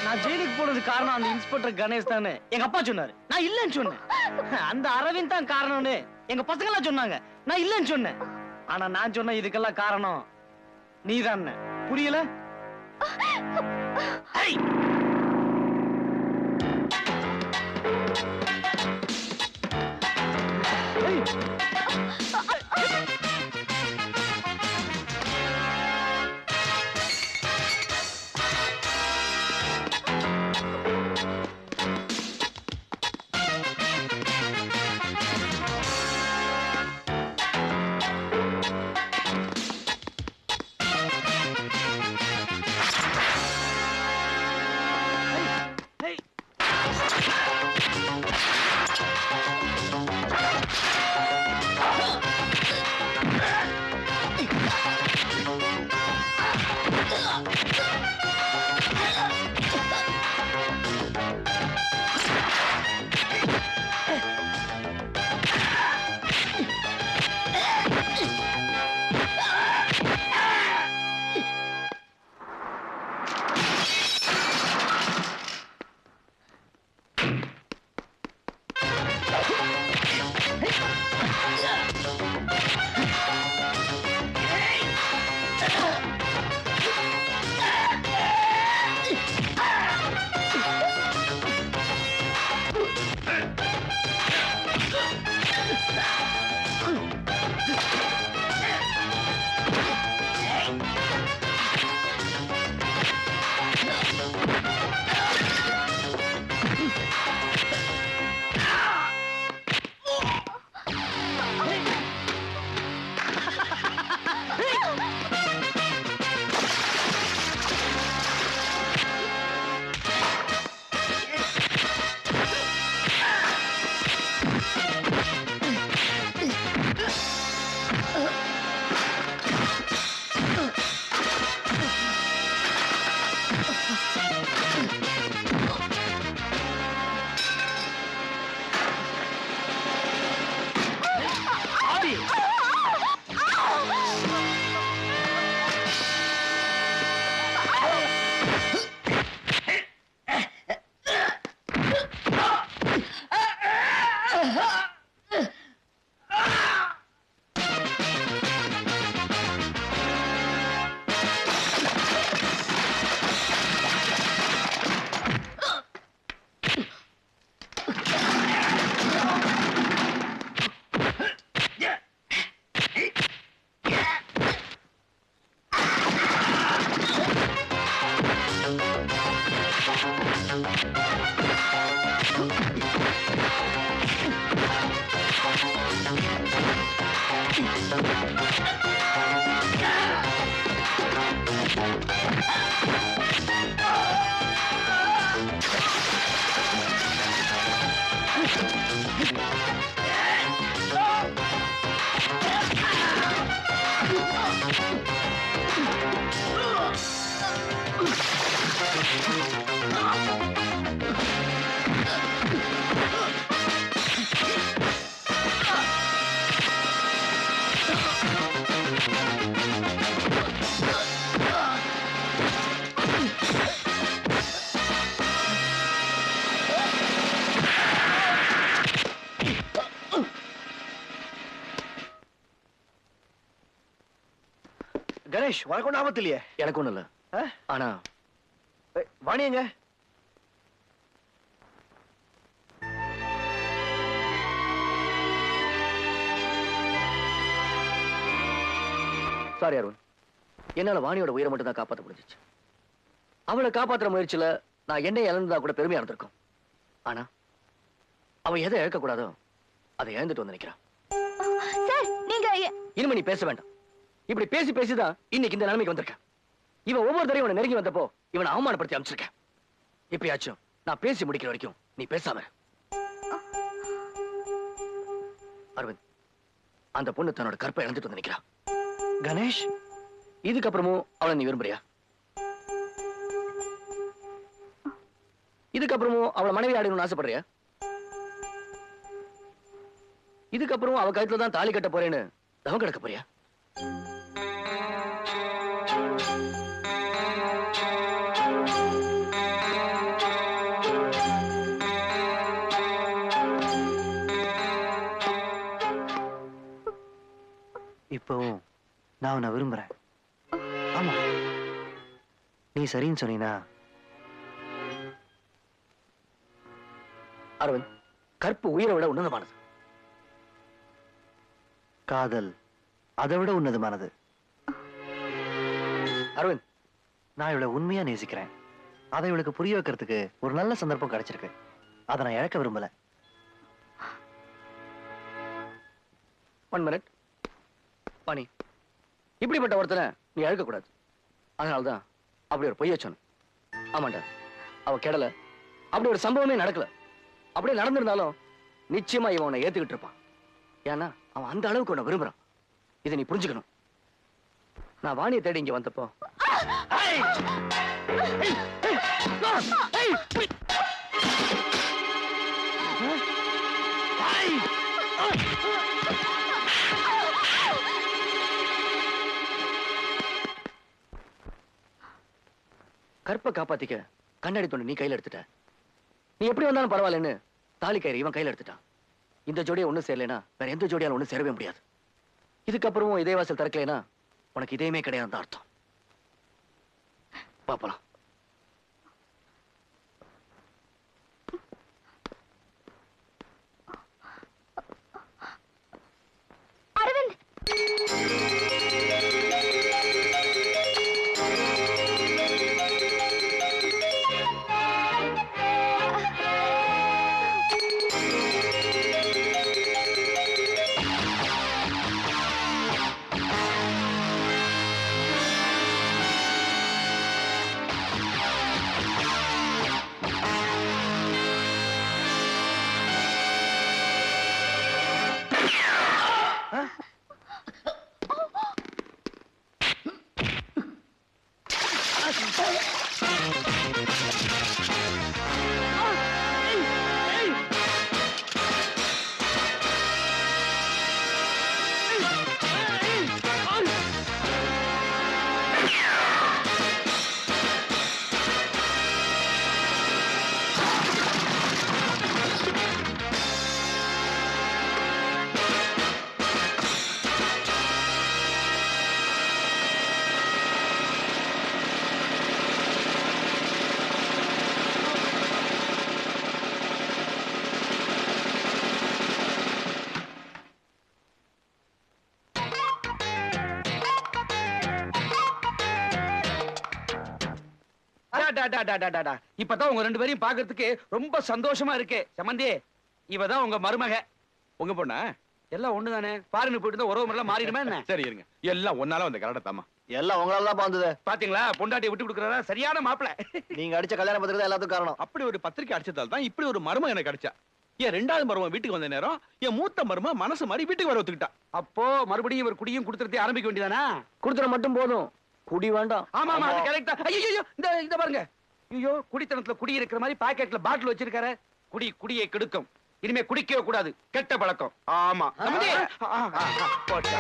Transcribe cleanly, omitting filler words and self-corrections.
நான் ஜெயிலுக்கு போனது காரணம் அந்த இன்ஸ்பெக்டர் கணேஷ் தானே எங்க அப்பா சொன்னாரு. நான் இல்லன்னு சொன்னேன். அந்த அரவிந்த் தான் காரணம்னு எங்க பசங்க எல்லாம் சொன்னாங்க. நான் இல்லன்னு சொன்னேன். ஆனா நான் சொன்ன இதுக்கெல்லாம் காரணம் நீதான். புரியல? கணேஷ், உனக்கு ஒன்றும் ஆபத்து இல்லையே? எனக்கு ஒண்ணு இல்ல. ஆனா வாணி எங்க? சாரி அருண், என்னால வாணியோட உயிரை மட்டும் தான் காப்பாற்ற முடிஞ்சிச்சு. அவளை காப்பாற்றுற முயற்சியில நான் என்னை இழந்ததா கூட பெருமையா இருந்திருக்கும். ஆனா அவ எதை இழக்க கூடாதோ அதை இழந்துட்டு வந்து நிக்கிறான். இனிமே நீ பேச வேண்டாம். இப்படி பேசி பேசிதான் இன்னைக்கு இந்த நிலைமைக்கு வந்திருக்கேன். இவன் ஒவ்வொரு தடவையும் உன்னை நெருங்கி வந்தப்போ இவனை அவமானப்படுத்தி அமைச்சிருக்கேன். இப்பயாச்சும் நான் பேசி முடிக்கிற வரைக்கும் நீ பேசாம. அரவிந்த், அந்த பொண்ணு தன்னோட கற்பை இழந்துட்டு வந்து நிக்கிறா. கணேஷ், இதுக்கப்புறமும் அவளை நீ விரும்புறியா? இதுக்கப்புறமும் அவளை மனைவி ஆடணும்னு ஆசைப்படுறியா? இதுக்கப்புறம் அவ கழுத்துல தான் தாலி கட்ட போறேன்னு தவம் கிடக்க போறியா? நான் உன்னை விரும்புறேன். ஆமா, நீ சரின்னு சொன்னீனா. அரவிந்த், கற்பு உயிரை விட உன்னதமானது. காதல் அதை விட உன்னதமானது. அரவிந்த், நான் இவளை உண்மையா நேசிக்கிறேன். அதை இவளுக்கு புரிய வைக்கிறதுக்கு ஒரு நல்ல சந்தர்ப்பம் கிடைச்சிருக்கு. அதை நான் இழக்க விரும்பல. 1 மினிட். பாணி, இப்படிப்பட்ட ஒருத்தனை நீ அழுக்க கூடாது. அதனால்தான் அப்படி ஒரு பொய்ய சொன்ன. ஆமாண்டா, அவ கெடல. அப்படி ஒரு சம்பவமே நடக்கல. அப்படியே நடந்திருந்தாலும் நிச்சயமா இவன் உன்னை ஏத்துக்கிட்டு இருப்பான். ஏன்னா அவன் அந்த அளவுக்கு உன்னை விரும்புறான். இதை நீ புரிஞ்சுக்கணும். நான் வாணியை தேடி இங்க வந்தப்போ கற்பை காப்பாத்திக்க கண்ணாடி துண்டு நீ கையில எடுத்துட்ட. நீ எப்படி வந்தாலும் பரவாயில்லன்னு தாலி கயிறு இவன் கையில எடுத்துட்டான். இந்த ஜோடியை ஒண்ணு சேரலைன்னா வேற எந்த ஜோடியாலும் ஒண்ணு சேரவே முடியாது. இதுக்கப்புறமும் இதே வாசல் திறக்கலைன்னா உனக்கு இதயமே கிடையாது அர்த்தம். பாப்பலாம். அரவிந்த், இப்பதான் உங்க 2 பேரையும் பாக்குறதுக்கு ரொம்ப சந்தோஷமா இருக்கு. சம்பந்தி, இவதான் உங்க மருமக. உங்க பொண்ணா? எல்லாம் ஒண்ணுதானே. ஃபாரின் போயிட்டு உறவு முறைலாம் மாறிடுமா என்ன? சரி இருங்க, எல்லாம் ஒன்னால வந்த கரடத்தாமா. எல்லாம் உங்களால தான் வந்தது. பாத்தீங்களா, பொண்டாட்டியை விட்டு கொடுக்கறதா சரியான மாப்பிள. நீங்க அடிச்ச கல்யாண பத்திரிக்கை எல்லாத்துக்கும் காரணம். அப்படி ஒரு பத்திரிக்கை அடிச்சதால் தான் இப்படி ஒரு மருமக எனக்கு கிடைச்சா. என் 2வது மருமகன் வீட்டுக்கு வந்த நேரம் என் மூத்த மருமக மனசு மாதிரி வீட்டுக்கு வர ஒத்துக்கிட்டா. அப்போ மறுபடியும் இவர் குடியும் கொடுத்துறதே ஆரம்பிக்க வேண்டியதானா? கொடுத்துற மட்டும் போதும், குடி வேண்டாம். ஆமா ஆமா, அது கரெக்டா. ஐயோ, இந்த பாருங்க. ஐயோ, குடித்தனத்துல குடி இருக்கிற மாதிரி பாக்கெட்ல பாட்டில் வச்சிருக்காரு. குடியை கெடுக்கும். இனிமே குடிக்கவே கூடாது, கெட்ட பழக்கம். ஆமா. சம்பந்தி. போட்டா.